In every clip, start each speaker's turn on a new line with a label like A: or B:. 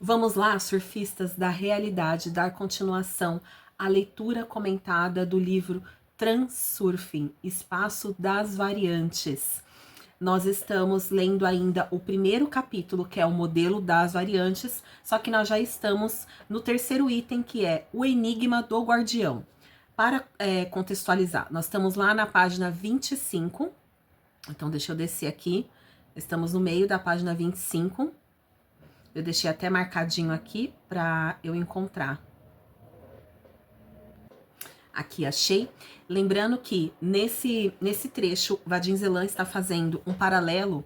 A: Vamos lá, surfistas da realidade, dar continuação à leitura comentada do livro Transurfing, Espaço das Variantes. Nós estamos lendo ainda o primeiro capítulo, que é o modelo das variantes, só que nós já estamos no terceiro item, que é o enigma do guardião. Para contextualizar, nós estamos lá na página 25, então deixa eu descer aqui, estamos no meio da página 25. Eu deixei até marcadinho aqui para eu encontrar. Aqui, achei. Lembrando que nesse trecho, Vadim Zeland está fazendo um paralelo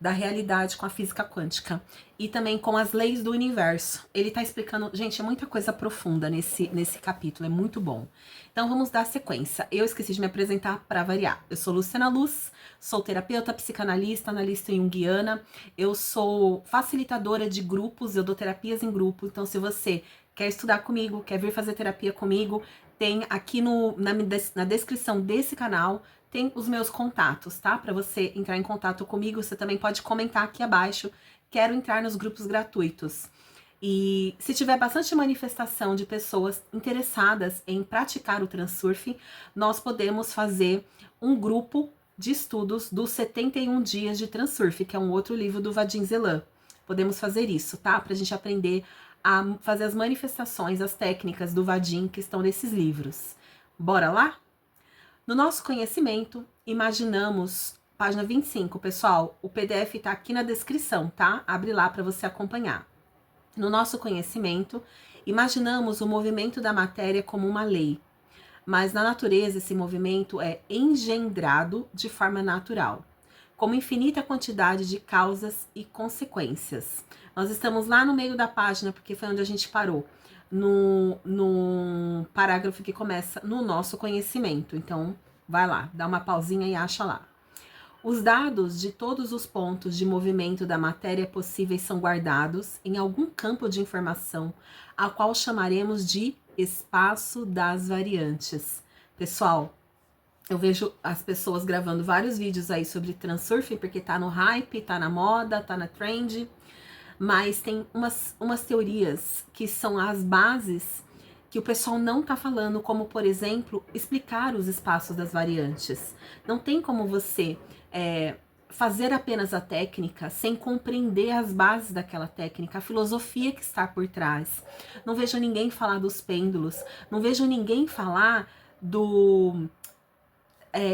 A: da realidade com a física quântica e também com as leis do universo. Ele está explicando, gente, é muita coisa profunda nesse capítulo, é muito bom. Então vamos dar sequência. Eu esqueci de me apresentar para variar. Eu sou Luciana Luz, sou terapeuta, psicanalista, analista junguiana. Eu sou facilitadora de grupos, eu dou terapias em grupo. Então se você quer estudar comigo, quer vir fazer terapia comigo, tem aqui na descrição desse canal, tem os meus contatos, tá? Para você entrar em contato comigo, você também pode comentar aqui abaixo, quero entrar nos grupos gratuitos. E se tiver bastante manifestação de pessoas interessadas em praticar o transurf, nós podemos fazer um grupo de estudos dos 71 dias de transurf, que é um outro livro do Vadim Zeland. Podemos fazer isso, tá? Pra gente aprender a fazer as manifestações, as técnicas do Vadim que estão nesses livros. Bora lá? No nosso conhecimento, imaginamos, página 25, pessoal, o PDF tá aqui na descrição, tá? Abre lá para você acompanhar. No nosso conhecimento, imaginamos o movimento da matéria como uma lei, mas na natureza esse movimento é engendrado de forma natural, como infinita quantidade de causas e consequências. Nós estamos lá no meio da página, porque foi onde a gente parou, no parágrafo que começa no nosso conhecimento. Então, vai lá, dá uma pausinha e acha lá. Os dados de todos os pontos de movimento da matéria possíveis são guardados em algum campo de informação, a qual chamaremos de espaço das variantes. Pessoal, eu vejo as pessoas gravando vários vídeos aí sobre transurfing, porque tá no hype, tá na moda, tá na trend, mas tem umas teorias que são as bases que o pessoal não tá falando, como, por exemplo, explicar os espaços das variantes. Não tem como você fazer apenas a técnica sem compreender as bases daquela técnica, a filosofia que está por trás. Não vejo ninguém falar dos pêndulos, não vejo ninguém falar do...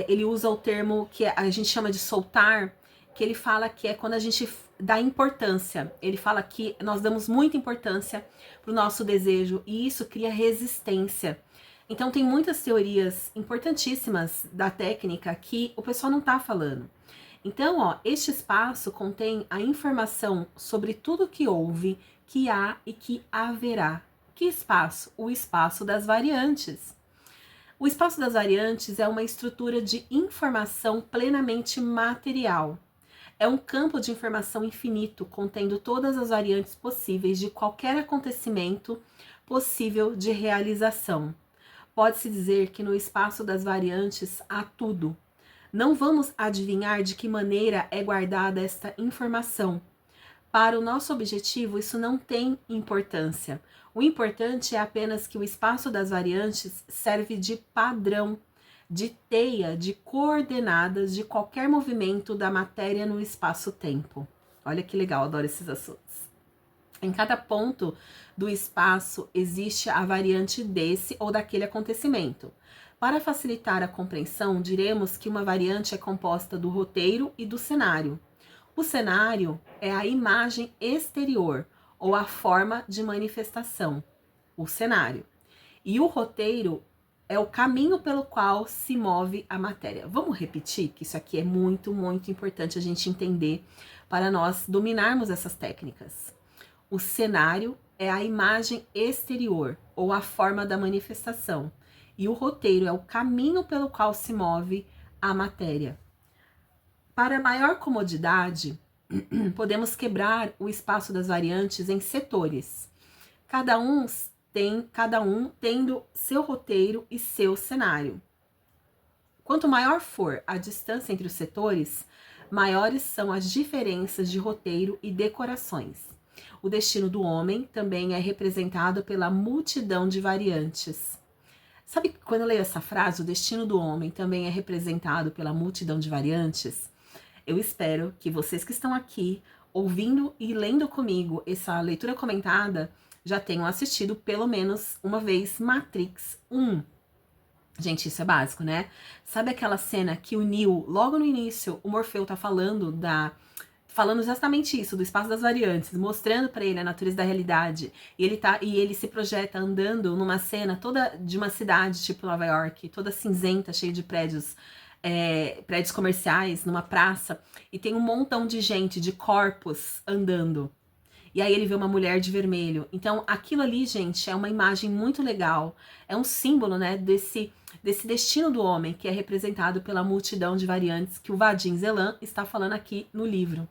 A: ele usa o termo que a gente chama de soltar, que ele fala que é quando a gente dá importância. Ele fala que nós damos muita importância para o nosso desejo e isso cria resistência. Então tem muitas teorias importantíssimas da técnica que o pessoal não está falando. Então, ó, este espaço contém a informação sobre tudo que houve, que há e que haverá. Que espaço? O espaço das variantes. O espaço das variantes é uma estrutura de informação plenamente material. É um campo de informação infinito, contendo todas as variantes possíveis de qualquer acontecimento possível de realização. Pode-se dizer que no espaço das variantes há tudo. Não vamos adivinhar de que maneira é guardada esta informação. Para o nosso objetivo, isso não tem importância. O importante é apenas que o espaço das variantes serve de padrão, de teia, de coordenadas de qualquer movimento da matéria no espaço-tempo. Olha que legal, adoro esses assuntos. Em cada ponto do espaço existe a variante desse ou daquele acontecimento. Para facilitar a compreensão, diremos que uma variante é composta do roteiro e do cenário. O cenário é a imagem exterior ou a forma de manifestação, o cenário. E o roteiro é o caminho pelo qual se move a matéria. Vamos repetir, que isso aqui é muito, muito importante a gente entender para nós dominarmos essas técnicas. O cenário é a imagem exterior ou a forma da manifestação. E o roteiro é o caminho pelo qual se move a matéria. Para maior comodidade, podemos quebrar o espaço das variantes em setores. Cada um tendo seu roteiro e seu cenário. Quanto maior for a distância entre os setores, maiores são as diferenças de roteiro e decorações. O destino do homem também é representado pela multidão de variantes. Sabe quando eu leio essa frase, o destino do homem também é representado pela multidão de variantes? Eu espero que vocês que estão aqui ouvindo e lendo comigo essa leitura comentada já tenham assistido pelo menos uma vez Matrix 1. Gente, isso é básico, né? Sabe aquela cena que o Neo, logo no início, o Morfeu tá falando exatamente isso, do espaço das variantes, mostrando para ele a natureza da realidade. E ele se projeta andando numa cena toda de uma cidade, tipo Nova York, toda cinzenta, cheia de prédios, prédios comerciais, numa praça, e tem um montão de gente, de corpos andando. E aí ele vê uma mulher de vermelho. Então, aquilo ali, gente, é uma imagem muito legal. É um símbolo, né, desse destino do homem, que é representado pela multidão de variantes que o Vadim Zelan está falando aqui no livro.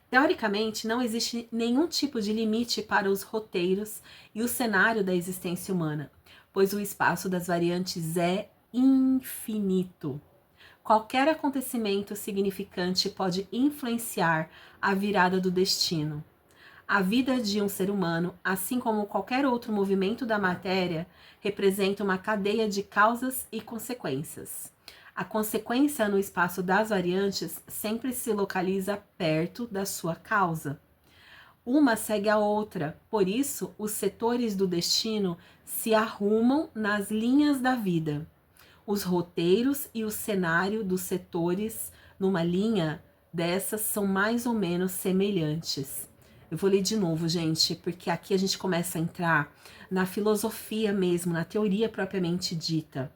A: Teoricamente, não existe nenhum tipo de limite para os roteiros e o cenário da existência humana, pois o espaço das variantes é infinito. Qualquer acontecimento significante pode influenciar a virada do destino. A vida de um ser humano, assim como qualquer outro movimento da matéria, representa uma cadeia de causas e consequências. A consequência no espaço das variantes sempre se localiza perto da sua causa. Uma segue a outra, por isso os setores do destino se arrumam nas linhas da vida. Os roteiros e o cenário dos setores numa linha dessas são mais ou menos semelhantes. Eu vou ler de novo, gente, porque aqui a gente começa a entrar na filosofia mesmo, na teoria propriamente dita.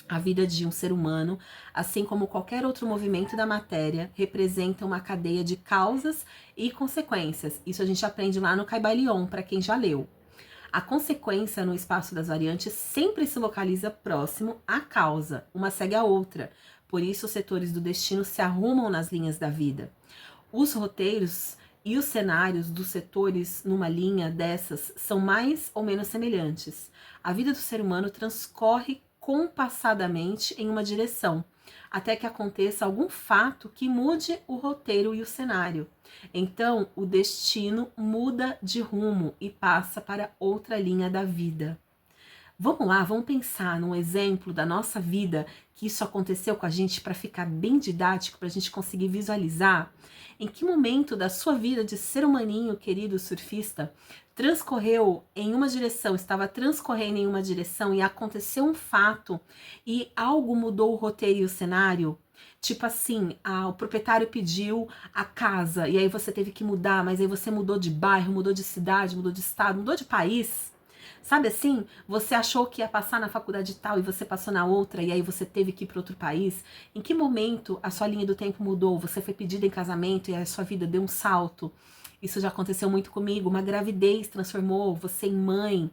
A: A vida de um ser humano, assim como qualquer outro movimento da matéria, representa uma cadeia de causas e consequências. Isso a gente aprende lá no Caibalion, para quem já leu. A consequência no espaço das variantes sempre se localiza próximo à causa, uma segue a outra. Por isso, os setores do destino se arrumam nas linhas da vida. Os roteiros e os cenários dos setores numa linha dessas são mais ou menos semelhantes. A vida do ser humano transcorre compassadamente em uma direção, até que aconteça algum fato que mude o roteiro e o cenário. Então, o destino muda de rumo e passa para outra linha da vida. Vamos lá, vamos pensar num exemplo da nossa vida que isso aconteceu com a gente para ficar bem didático, para a gente conseguir visualizar em que momento da sua vida de ser humaninho, querido surfista, transcorreu em uma direção, estava transcorrendo em uma direção e aconteceu um fato e algo mudou o roteiro e o cenário. Tipo assim, o proprietário pediu a casa e aí você teve que mudar, mas aí você mudou de bairro, mudou de cidade, mudou de estado, mudou de país. Sabe assim? Você achou que ia passar na faculdade tal e você passou na outra e aí você teve que ir para outro país? Em que momento a sua linha do tempo mudou? Você foi pedida em casamento e a sua vida deu um salto? Isso já aconteceu muito comigo. Uma gravidez transformou você em mãe,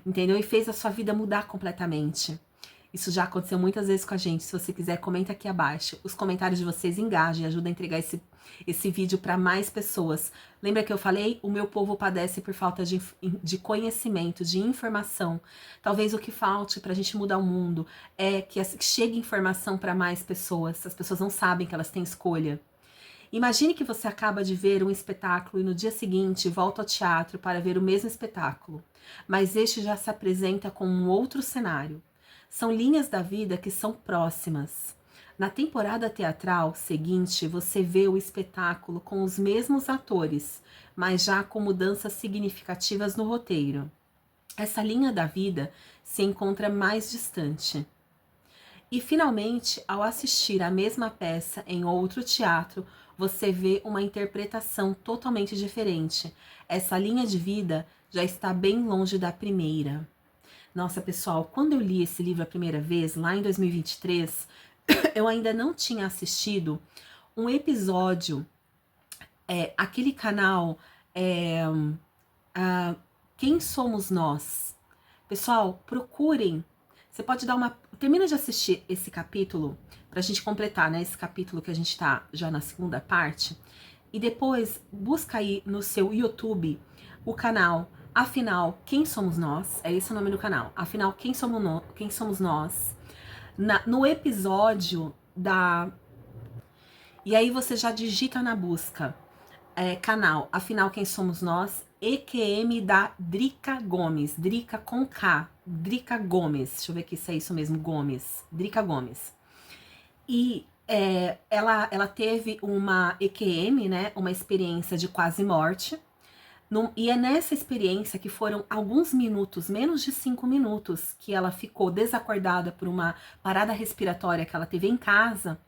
A: entendeu? E fez a sua vida mudar completamente. Isso já aconteceu muitas vezes com a gente. Se você quiser, comenta aqui abaixo. Os comentários de vocês engajem, ajudam a entregar esse vídeo para mais pessoas. Lembra que eu falei? O meu povo padece por falta de conhecimento, de informação. Talvez o que falte para a gente mudar o mundo é que chegue informação para mais pessoas. As pessoas não sabem que elas têm escolha. Imagine que você acaba de ver um espetáculo e no dia seguinte volta ao teatro para ver o mesmo espetáculo, mas este já se apresenta com um outro cenário. São linhas da vida que são próximas. Na temporada teatral seguinte, você vê o espetáculo com os mesmos atores, mas já com mudanças significativas no roteiro. Essa linha da vida se encontra mais distante. E finalmente, ao assistir a mesma peça em outro teatro, você vê uma interpretação totalmente diferente. Essa linha de vida já está bem longe da primeira. Nossa, pessoal, quando eu li esse livro a primeira vez, lá em 2023, eu ainda não tinha assistido um episódio, aquele canal, Quem Somos Nós? Pessoal, procurem. Você pode dar uma... Termina de assistir esse capítulo, pra gente completar, né? Esse capítulo que a gente tá já na segunda parte. E depois, busca aí no seu YouTube o canal Afinal, Quem Somos Nós? É esse o nome do canal. Afinal, Quem Somos Nós? No episódio da... E aí você já digita na busca canal Afinal, Quem Somos Nós? EQM da Drica Gomes, Drica com K, Drica Gomes, deixa eu ver aqui se é isso mesmo, Gomes, Drica Gomes. E ela teve uma EQM, né, uma experiência de quase morte, e é nessa experiência que foram alguns minutos, menos de 5 minutos, que ela ficou desacordada por uma parada respiratória que ela teve em casa.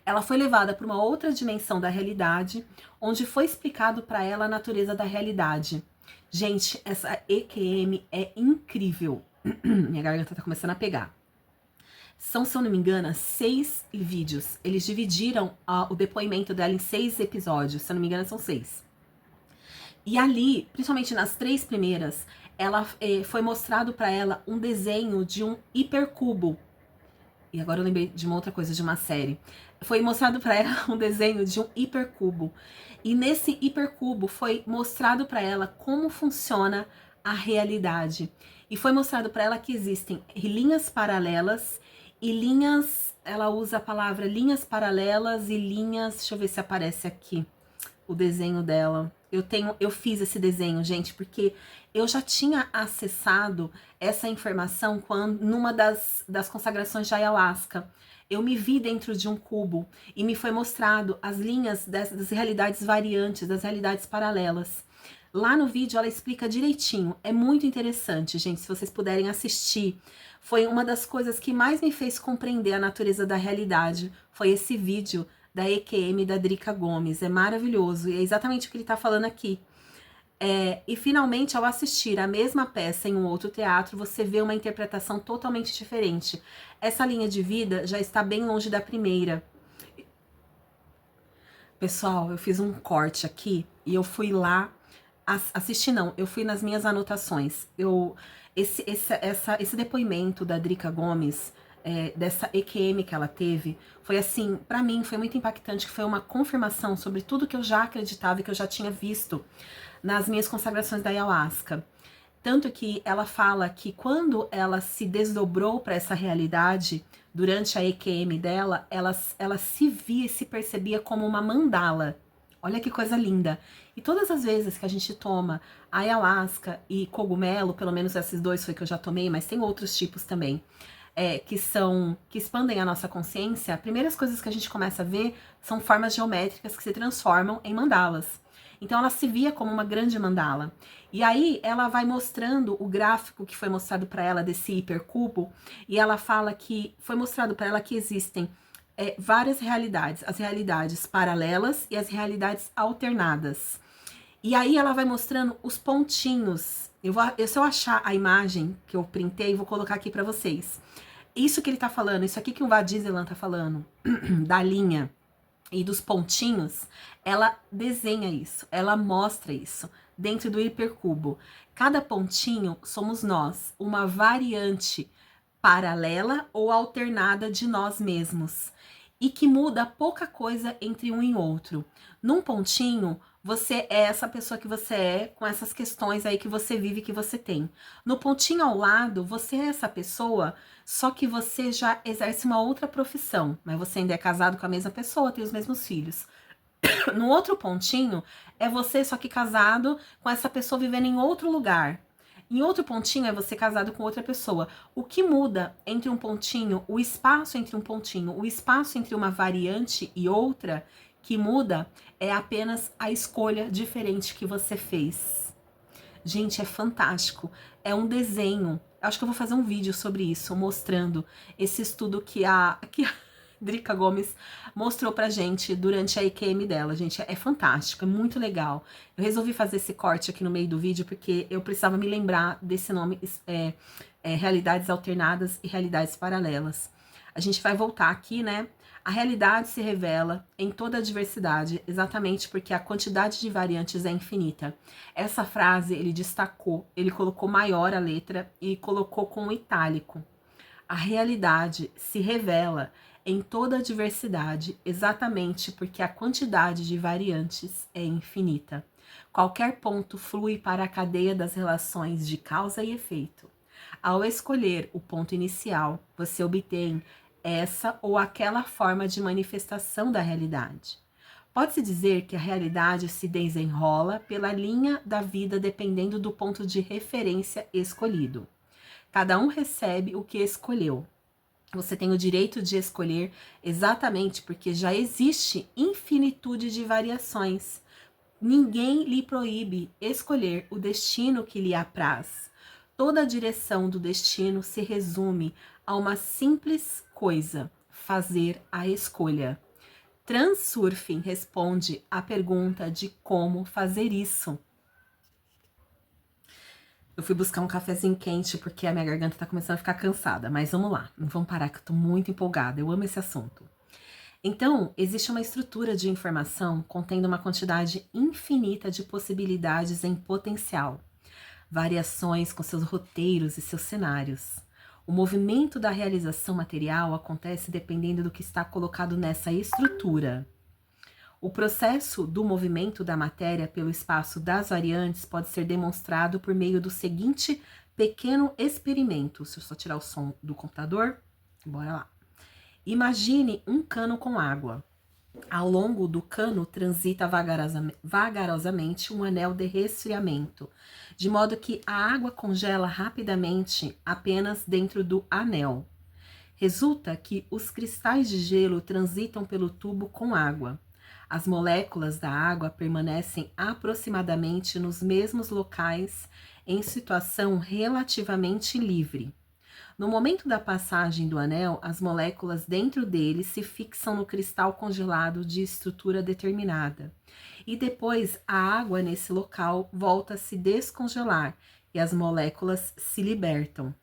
A: Ela foi levada para uma outra dimensão da realidade, onde foi explicado para ela a natureza da realidade. Gente, essa EQM é incrível. Minha garganta tá começando a pegar. São, se eu não me engano, 6 vídeos. Eles dividiram o depoimento dela em 6 episódios. Se eu não me engano, são 6. E ali, principalmente nas 3 primeiras, ela foi mostrado para ela um desenho de um hipercubo. E agora eu lembrei de uma outra coisa, de uma série. Foi mostrado para ela um desenho de um hipercubo. E nesse hipercubo foi mostrado para ela como funciona a realidade. E foi mostrado para ela que existem linhas paralelas e linhas, ela usa a palavra linhas paralelas e linhas, deixa eu ver se aparece aqui o desenho dela. Eu fiz esse desenho, gente, porque eu já tinha acessado essa informação numa das consagrações de ayahuasca. Eu me vi dentro de um cubo e me foi mostrado as linhas das realidades variantes, das realidades paralelas. Lá no vídeo ela explica direitinho. É muito interessante, gente, se vocês puderem assistir. Foi uma das coisas que mais me fez compreender a natureza da realidade. Foi esse vídeo da EQM da Drica Gomes. É maravilhoso. E é exatamente o que ele está falando aqui. E finalmente, ao assistir a mesma peça em um outro teatro, você vê uma interpretação totalmente diferente. Essa linha de vida já está bem longe da primeira. Pessoal, eu fiz um corte aqui e eu fui lá assistir, não, eu fui nas minhas anotações. Esse depoimento da Drica Gomes, dessa EQM que ela teve, foi assim, pra mim foi muito impactante, que foi uma confirmação sobre tudo que eu já acreditava e que eu já tinha visto nas minhas consagrações da ayahuasca. Tanto que ela fala que quando ela se desdobrou para essa realidade, durante a EQM dela, ela se via e se percebia como uma mandala. Olha que coisa linda. E todas as vezes que a gente toma ayahuasca e cogumelo, pelo menos esses 2 foi que eu já tomei, mas tem outros tipos também, que expandem a nossa consciência, as primeiras coisas que a gente começa a ver são formas geométricas que se transformam em mandalas. Então ela se via como uma grande mandala. E aí ela vai mostrando o gráfico que foi mostrado para ela desse hipercubo, e ela fala que foi mostrado para ela que existem várias realidades, as realidades paralelas e as realidades alternadas. E aí ela vai mostrando os pontinhos. Se eu achar a imagem que eu printei, vou colocar aqui para vocês. Isso que ele tá falando, isso aqui que o Vadizelan tá falando, da linha e dos pontinhos, ela desenha isso, ela mostra isso dentro do hipercubo. Cada pontinho somos nós, uma variante paralela ou alternada de nós mesmos, e que muda pouca coisa entre um e outro. Num pontinho, você é essa pessoa que você é, com essas questões aí que você vive, que você tem. No pontinho ao lado, você é essa pessoa, só que você já exerce uma outra profissão, mas você ainda é casado com a mesma pessoa, tem os mesmos filhos. No outro pontinho, é você só que casado com essa pessoa vivendo em outro lugar. Em outro pontinho, é você casado com outra pessoa. O que muda entre um pontinho, o espaço entre um pontinho, o espaço entre uma variante e outra, que muda é apenas a escolha diferente que você fez. Gente, é fantástico. É um desenho. Acho que eu vou fazer um vídeo sobre isso, mostrando esse estudo que a Drica Gomes mostrou pra gente durante a EQM dela. Gente, é fantástico, é muito legal. Eu resolvi fazer esse corte aqui no meio do vídeo porque eu precisava me lembrar desse nome, realidades alternadas e realidades paralelas. A gente vai voltar aqui, né? A realidade se revela em toda a diversidade, exatamente porque a quantidade de variantes é infinita. Essa frase ele destacou, ele colocou maior a letra e colocou com itálico. A realidade se revela em toda a diversidade, exatamente porque a quantidade de variantes é infinita. Qualquer ponto flui para a cadeia das relações de causa e efeito. Ao escolher o ponto inicial, você obtém essa ou aquela forma de manifestação da realidade. Pode-se dizer que a realidade se desenrola pela linha da vida dependendo do ponto de referência escolhido. Cada um recebe o que escolheu. Você tem o direito de escolher exatamente porque já existe infinitude de variações. Ninguém lhe proíbe escolher o destino que lhe apraz. Toda a direção do destino se resume a uma simples coisa: fazer a escolha. Transurfing responde à pergunta de como fazer isso. Eu fui buscar um cafezinho quente porque a minha garganta tá começando a ficar cansada, mas vamos lá, não vamos parar que eu tô muito empolgada, eu amo esse assunto. Então, existe uma estrutura de informação contendo uma quantidade infinita de possibilidades em potencial, variações com seus roteiros e seus cenários. O movimento da realização material acontece dependendo do que está colocado nessa estrutura. O processo do movimento da matéria pelo espaço das variantes pode ser demonstrado por meio do seguinte pequeno experimento. Se eu só tirar o som do computador, bora lá. Imagine um cano com água. Ao longo do cano transita vagarosamente um anel de resfriamento, de modo que a água congela rapidamente apenas dentro do anel. Resulta que os cristais de gelo transitam pelo tubo com água. As moléculas da água permanecem aproximadamente nos mesmos locais em situação relativamente livre. No momento da passagem do anel, as moléculas dentro dele se fixam no cristal congelado de estrutura determinada. E depois a água nesse local volta a se descongelar e as moléculas se libertam.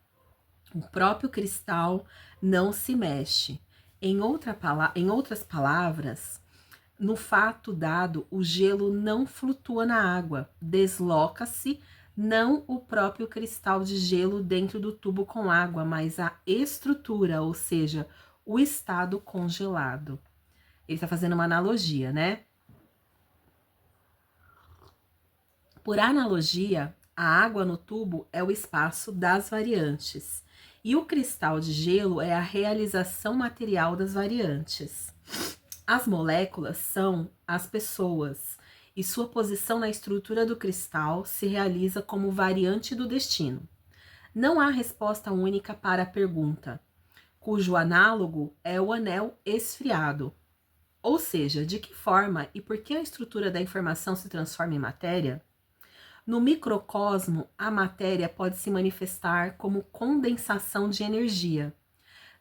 A: O próprio cristal não se mexe. Em outras palavras, no fato dado, o gelo não flutua na água, desloca-se não o próprio cristal de gelo dentro do tubo com água, mas a estrutura, ou seja, o estado congelado. Ele está fazendo uma analogia, né? Por analogia, a água no tubo é o espaço das variantes e o cristal de gelo é a realização material das variantes. As moléculas são as pessoas e sua posição na estrutura do cristal se realiza como variante do destino. Não há resposta única para a pergunta, cujo análogo é o anel esfriado. Ou seja, de que forma e por que a estrutura da informação se transforma em matéria? No microcosmo, a matéria pode se manifestar como condensação de energia.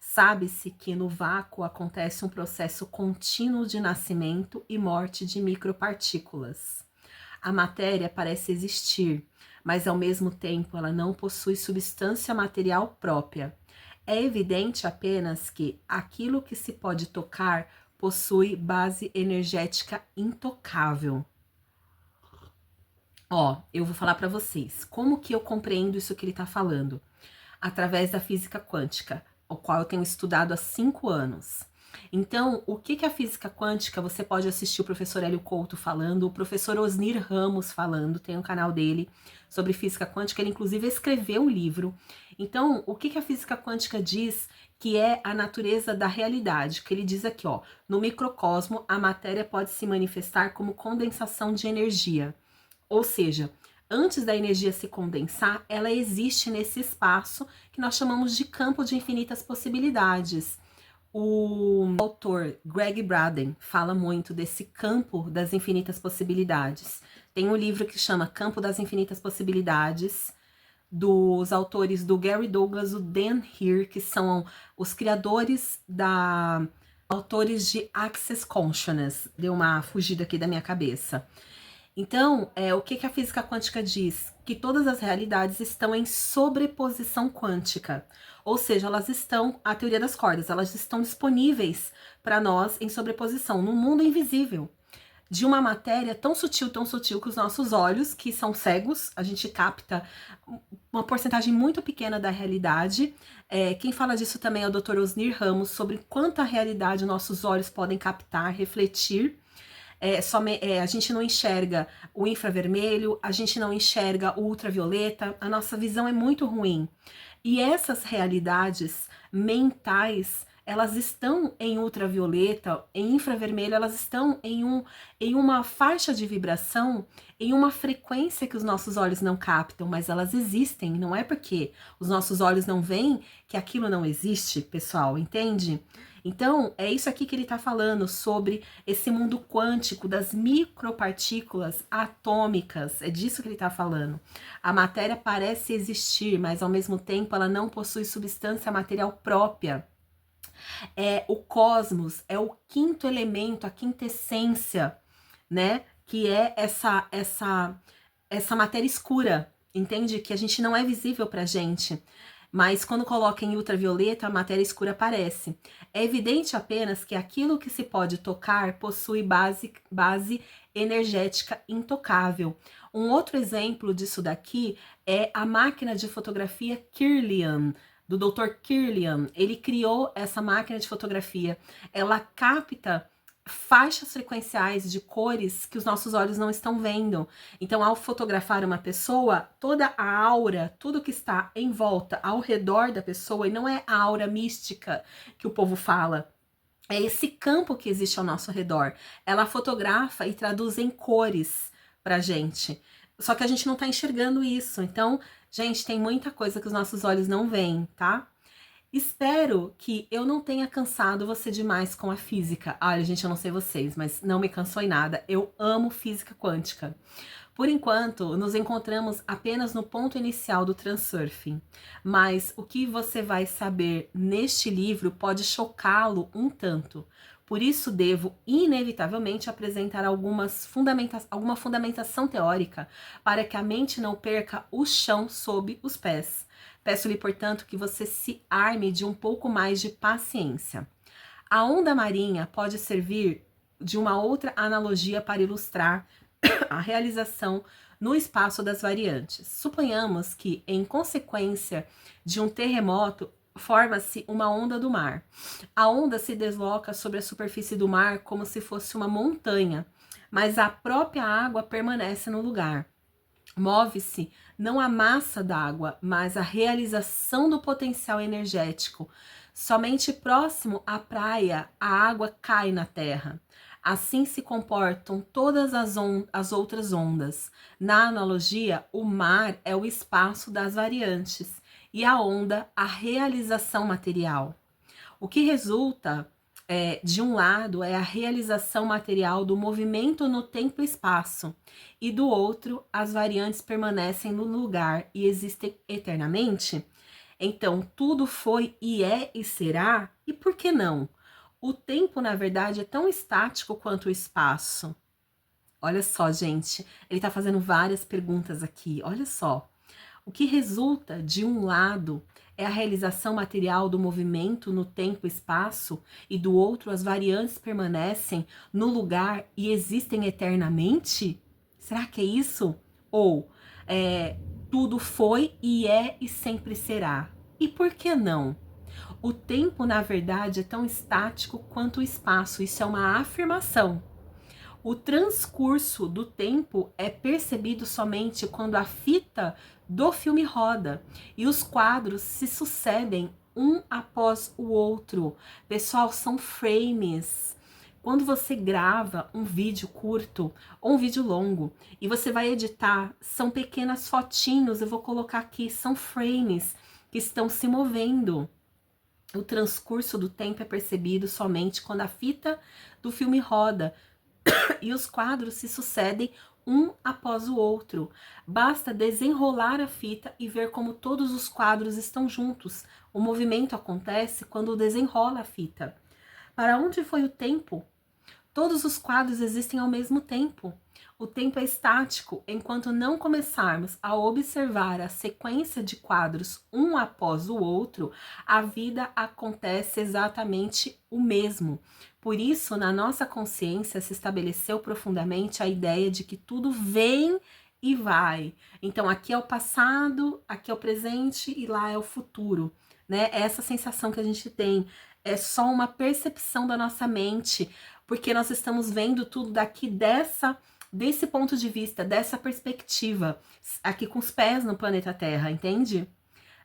A: Sabe-se que no vácuo acontece um processo contínuo de nascimento e morte de micropartículas. A matéria parece existir, mas ao mesmo tempo ela não possui substância material própria. É evidente apenas que aquilo que se pode tocar possui base energética intocável. Eu vou falar para vocês como que eu compreendo isso que ele está falando. Através da física quântica, o qual eu tenho estudado há 5 anos. Então, o que é a física quântica? Você pode assistir o professor Hélio Couto falando, o professor Osnir Ramos falando, tem um canal dele sobre física quântica, ele inclusive escreveu um livro. Então, o que a física quântica diz que é a natureza da realidade? Que ele diz aqui, no microcosmo, a matéria pode se manifestar como condensação de energia. Ou seja, antes da energia se condensar, ela existe nesse espaço que nós chamamos de campo de infinitas possibilidades. O autor Greg Braden fala muito desse campo das infinitas possibilidades. Tem um livro que chama Campo das Infinitas Possibilidades, dos autores do Gary Douglas, o Dan Heer, que são os criadores autores de Access Consciousness. Deu uma fugida aqui da minha cabeça. Então, o que a física quântica diz? Que todas as realidades estão em sobreposição quântica. Ou seja, elas estão, a teoria das cordas, elas estão disponíveis para nós em sobreposição, no mundo invisível. De uma matéria tão sutil que os nossos olhos, que são cegos, a gente capta uma porcentagem muito pequena da realidade. Quem fala disso também é o Dr. Osnir Ramos, sobre quanta realidade nossos olhos podem captar, refletir. A gente não enxerga o infravermelho, a gente não enxerga o ultravioleta, a nossa visão é muito ruim. E essas realidades mentais, elas estão em ultravioleta, em infravermelho, elas estão em uma faixa de vibração, em uma frequência que os nossos olhos não captam, mas elas existem. Não é porque os nossos olhos não veem que aquilo não existe, pessoal, entende? Então, é isso aqui que ele está falando sobre esse mundo quântico das micropartículas atômicas. É disso que ele está falando. A matéria parece existir, mas ao mesmo tempo ela não possui substância material própria. É o cosmos, é o quinto elemento, a quinta essência, né? Que é essa matéria escura, entende? Que a gente não é visível pra gente. Mas quando coloca em ultravioleta, a matéria escura aparece. É evidente apenas que aquilo que se pode tocar possui base energética intocável. Um outro exemplo disso daqui é a máquina de fotografia Kirlian, do Dr. Kirlian. Ele criou essa máquina de fotografia. Ela capta faixas frequenciais de cores que os nossos olhos não estão vendo. Então, ao fotografar uma pessoa, toda a aura, tudo que está em volta, ao redor da pessoa, e não é a aura mística que o povo fala, é esse campo que existe ao nosso redor. Ela fotografa e traduz em cores pra gente. Só que a gente não tá enxergando isso. Então, gente, tem muita coisa que os nossos olhos não veem, tá? Espero que eu não tenha cansado você demais com a física. Olha, gente, eu não sei vocês, mas não me cansou em nada. Eu amo física quântica. Por enquanto, nos encontramos apenas no ponto inicial do transurfing, mas o que você vai saber neste livro pode chocá-lo um tanto. Por isso, devo inevitavelmente apresentar alguma fundamentação teórica para que a mente não perca o chão sob os pés. Peço-lhe, portanto, que você se arme de um pouco mais de paciência. A onda marinha pode servir de uma outra analogia para ilustrar a realização no espaço das variantes. Suponhamos que, em consequência de um terremoto, forma-se uma onda do mar. A onda se desloca sobre a superfície do mar como se fosse uma montanha, mas a própria água permanece no lugar. Move-se não a massa d'água, mas a realização do potencial energético. Somente próximo à praia, a água cai na terra. Assim se comportam todas as outras ondas. Na analogia, o mar é o espaço das variantes e a onda, a realização material. O que resulta de um lado é a realização material do movimento no tempo e espaço, e do outro, as variantes permanecem no lugar e existem eternamente. Então, tudo foi e é e será, e por que não? O tempo, na verdade, é tão estático quanto o espaço. Olha só, gente, ele está fazendo várias perguntas aqui, olha só. O que resulta de um lado é a realização material do movimento no tempo e espaço, e do outro as variantes permanecem no lugar e existem eternamente? Será que é isso? Ou tudo foi e é e sempre será? E por que não? O tempo, na verdade, é tão estático quanto o espaço. Isso é uma afirmação. O transcurso do tempo é percebido somente quando a fita do filme roda e os quadros se sucedem um após o outro. Pessoal, são frames. Quando você grava um vídeo curto ou um vídeo longo e você vai editar, são pequenas fotinhos, eu vou colocar aqui, são frames que estão se movendo. O transcurso do tempo é percebido somente quando a fita do filme roda e os quadros se sucedem um após o outro. Basta desenrolar a fita e ver como todos os quadros estão juntos. O movimento acontece quando desenrola a fita. Para onde foi o tempo? Todos os quadros existem ao mesmo tempo. O tempo é estático enquanto não começarmos a observar a sequência de quadros um após o outro, a vida acontece exatamente o mesmo. Por isso, na nossa consciência se estabeleceu profundamente a ideia de que tudo vem e vai. Então, aqui é o passado, aqui é o presente e lá é o futuro, né? Essa sensação que a gente tem é só uma percepção da nossa mente, porque nós estamos vendo tudo daqui desse ponto de vista, dessa perspectiva, aqui com os pés no planeta Terra, entende?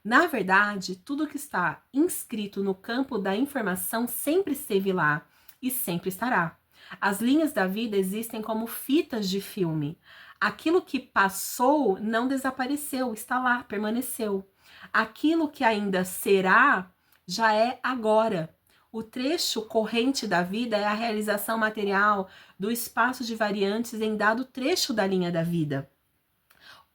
A: Na verdade, tudo que está inscrito no campo da informação sempre esteve lá e sempre estará. As linhas da vida existem como fitas de filme. Aquilo que passou não desapareceu, está lá, permaneceu. Aquilo que ainda será já é agora. O trecho corrente da vida é a realização material do espaço de variantes em dado trecho da linha da vida.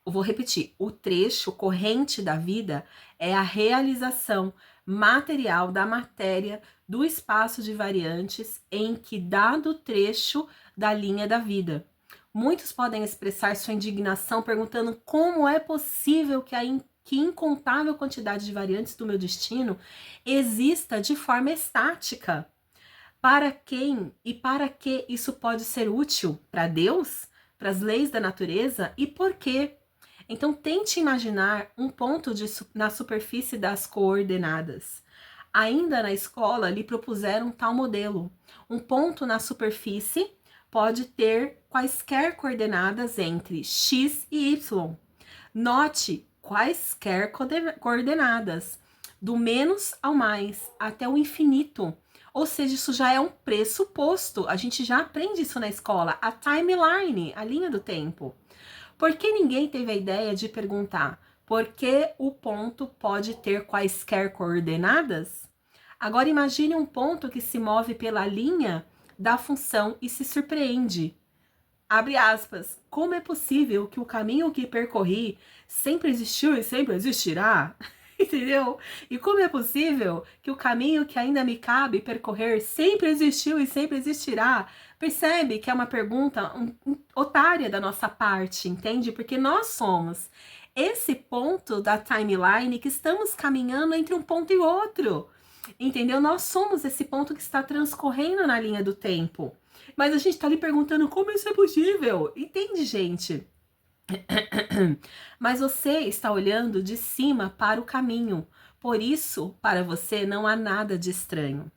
A: Eu vou repetir, o trecho corrente da vida é a realização material da matéria do espaço de variantes em que dado trecho da linha da vida. Muitos podem expressar sua indignação perguntando como é possível que incontável quantidade de variantes do meu destino exista de forma estática. Para quem e para que isso pode ser útil? Para Deus? Para as leis da natureza? E por quê? Então, tente imaginar um ponto na superfície das coordenadas. Ainda na escola, lhe propuseram tal modelo. Um ponto na superfície pode ter quaisquer coordenadas entre x e y. Note quaisquer coordenadas, do menos ao mais, até o infinito. Ou seja, isso já é um pressuposto. A gente já aprende isso na escola. A timeline, a linha do tempo. Por que ninguém teve a ideia de perguntar por que o ponto pode ter quaisquer coordenadas? Agora imagine um ponto que se move pela linha da função e se surpreende. Abre aspas. Como é possível que o caminho que percorri sempre existiu e sempre existirá? Entendeu? E como é possível que o caminho que ainda me cabe percorrer sempre existiu e sempre existirá? Percebe que é uma pergunta otária da nossa parte, entende? Porque nós somos esse ponto da timeline que estamos caminhando entre um ponto e outro. Entendeu? Nós somos esse ponto que está transcorrendo na linha do tempo. Mas a gente tá ali perguntando como isso é possível. Entende, gente? Mas você está olhando de cima para o caminho. Por isso, para você não há nada de estranho.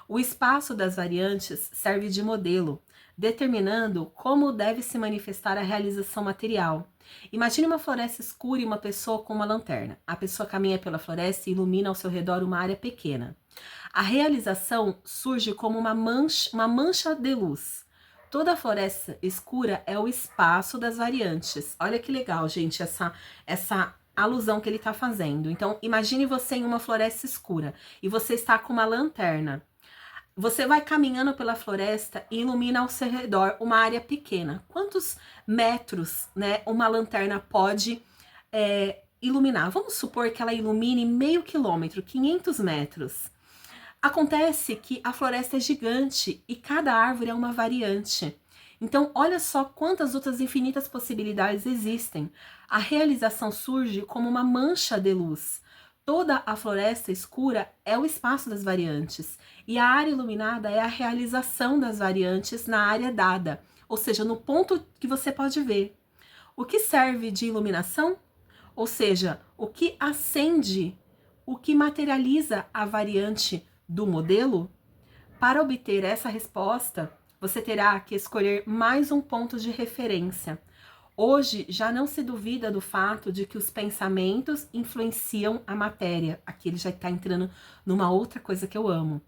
A: O espaço das variantes serve de modelo, determinando como deve se manifestar a realização material. Imagine uma floresta escura e uma pessoa com uma lanterna. A pessoa caminha pela floresta e ilumina ao seu redor uma área pequena. A realização surge como uma mancha de luz. Toda a floresta escura é o espaço das variantes. Olha que legal, gente, essa alusão que ele está fazendo. Então, imagine você em uma floresta escura e você está com uma lanterna. Você vai caminhando pela floresta e ilumina ao seu redor uma área pequena. Quantos metros, né, uma lanterna pode iluminar? Vamos supor que ela ilumine meio quilômetro, 500 metros. Acontece que a floresta é gigante e cada árvore é uma variante. Então, olha só quantas outras infinitas possibilidades existem. A realização surge como uma mancha de luz. Toda a floresta escura é o espaço das variantes e a área iluminada é a realização das variantes na área dada, ou seja, no ponto que você pode ver. O que serve de iluminação? Ou seja, o que acende, o que materializa a variante do modelo? Para obter essa resposta, você terá que escolher mais um ponto de referência. Hoje já não se duvida do fato de que os pensamentos influenciam a matéria. Aqui ele já está entrando numa outra coisa que eu amo,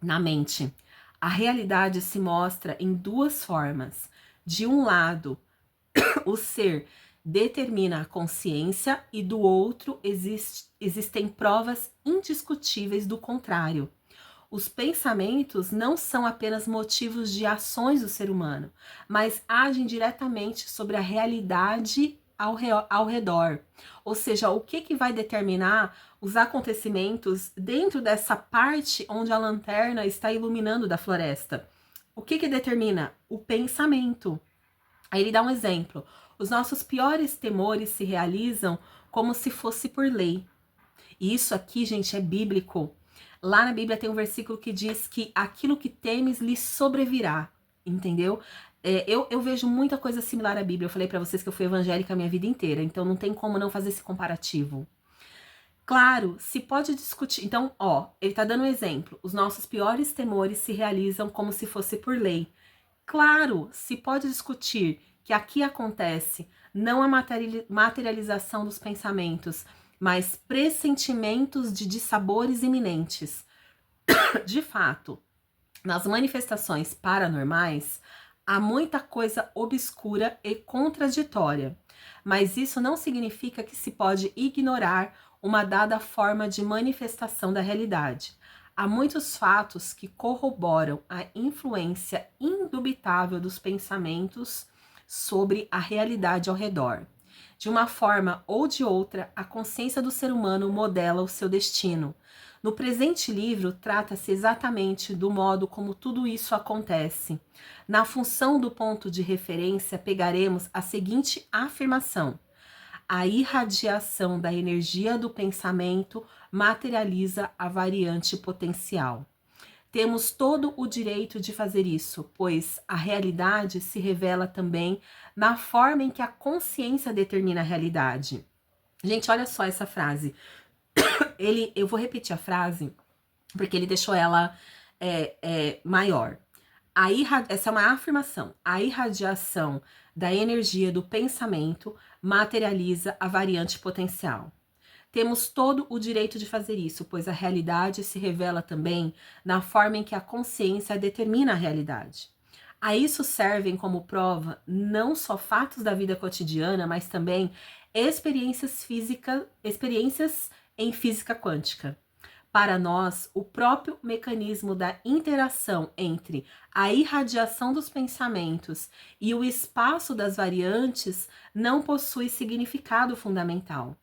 A: na mente. A realidade se mostra em duas formas. De um lado, o ser determina a consciência e do outro existem provas indiscutíveis do contrário. Os pensamentos não são apenas motivos de ações do ser humano, mas agem diretamente sobre a realidade ao redor. Ou seja, o que vai determinar os acontecimentos dentro dessa parte onde a lanterna está iluminando da floresta? O que determina? O pensamento. Aí ele dá um exemplo. Os nossos piores temores se realizam como se fosse por lei. E isso aqui, gente, é bíblico. Lá na Bíblia tem um versículo que diz que aquilo que temes lhe sobrevirá, entendeu? Eu vejo muita coisa similar à Bíblia. Eu falei pra vocês que eu fui evangélica a minha vida inteira, então não tem como não fazer esse comparativo. Claro, se pode discutir. Então, ó, ele tá dando um exemplo. Os nossos piores temores se realizam como se fosse por lei. Claro, se pode discutir que aqui acontece não a materialização dos pensamentos, mas pressentimentos de dissabores iminentes. De fato, nas manifestações paranormais, há muita coisa obscura e contraditória, mas isso não significa que se pode ignorar uma dada forma de manifestação da realidade. Há muitos fatos que corroboram a influência indubitável dos pensamentos sobre a realidade ao redor. De uma forma ou de outra, a consciência do ser humano modela o seu destino. No presente livro, trata-se exatamente do modo como tudo isso acontece. Na função do ponto de referência, pegaremos a seguinte afirmação: a irradiação da energia do pensamento materializa a variante potencial. Temos todo o direito de fazer isso, pois a realidade se revela também na forma em que a consciência determina a realidade. Gente, olha só essa frase. Eu vou repetir a frase, porque ele deixou ela maior. Essa é uma afirmação. A irradiação da energia do pensamento materializa a variante potencial. Temos todo o direito de fazer isso, pois a realidade se revela também na forma em que a consciência determina a realidade. A isso servem como prova não só fatos da vida cotidiana, mas também experiências em física quântica. Para nós, o próprio mecanismo da interação entre a irradiação dos pensamentos e o espaço das variantes não possui significado fundamental.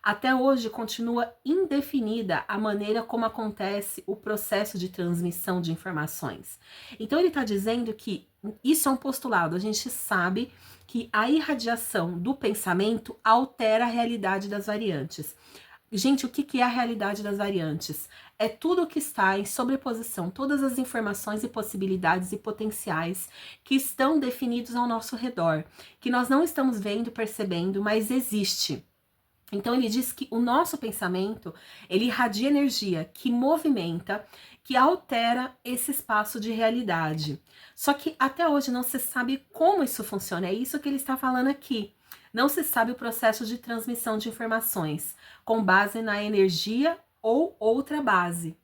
A: Até hoje continua indefinida a maneira como acontece o processo de transmissão de informações. Então ele está dizendo que isso é um postulado, a gente sabe que a irradiação do pensamento altera a realidade das variantes. Gente, o que é a realidade das variantes? É tudo que está em sobreposição, todas as informações e possibilidades e potenciais que estão definidos ao nosso redor, que nós não estamos vendo, percebendo, mas existe. Então ele diz que o nosso pensamento, ele irradia energia que movimenta, que altera esse espaço de realidade. Só que até hoje não se sabe como isso funciona, é isso que ele está falando aqui. Não se sabe o processo de transmissão de informações, com base na energia ou outra base.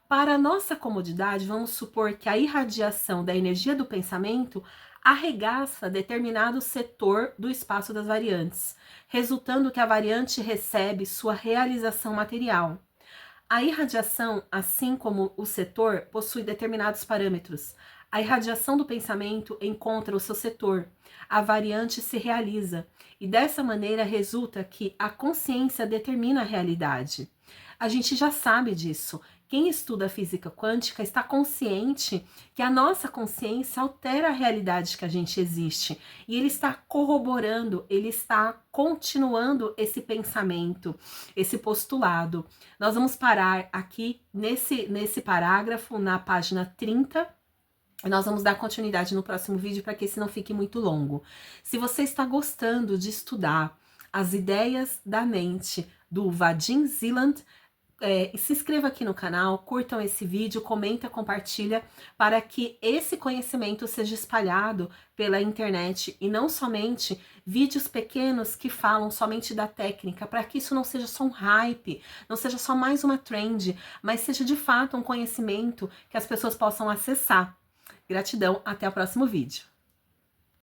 A: Para nossa comodidade, vamos supor que a irradiação da energia do pensamento arregaça determinado setor do espaço das variantes, resultando que a variante recebe sua realização material. A irradiação, assim como o setor, possui determinados parâmetros. A irradiação do pensamento encontra o seu setor, a variante se realiza, e dessa maneira resulta que a consciência determina a realidade. A gente já sabe disso. Quem estuda física quântica está consciente que a nossa consciência altera a realidade que a gente existe. E ele está corroborando, ele está continuando esse pensamento, esse postulado. Nós vamos parar aqui nesse parágrafo, na página 30. Nós vamos dar continuidade no próximo vídeo para que esse não fique muito longo. Se você está gostando de estudar as ideias da mente do Vadim Zeland, se inscreva aqui no canal, curtam esse vídeo, comenta, compartilha, para que esse conhecimento seja espalhado pela internet e não somente vídeos pequenos que falam somente da técnica, para que isso não seja só um hype, não seja só mais uma trend, mas seja de fato um conhecimento que as pessoas possam acessar. Gratidão, até o próximo vídeo.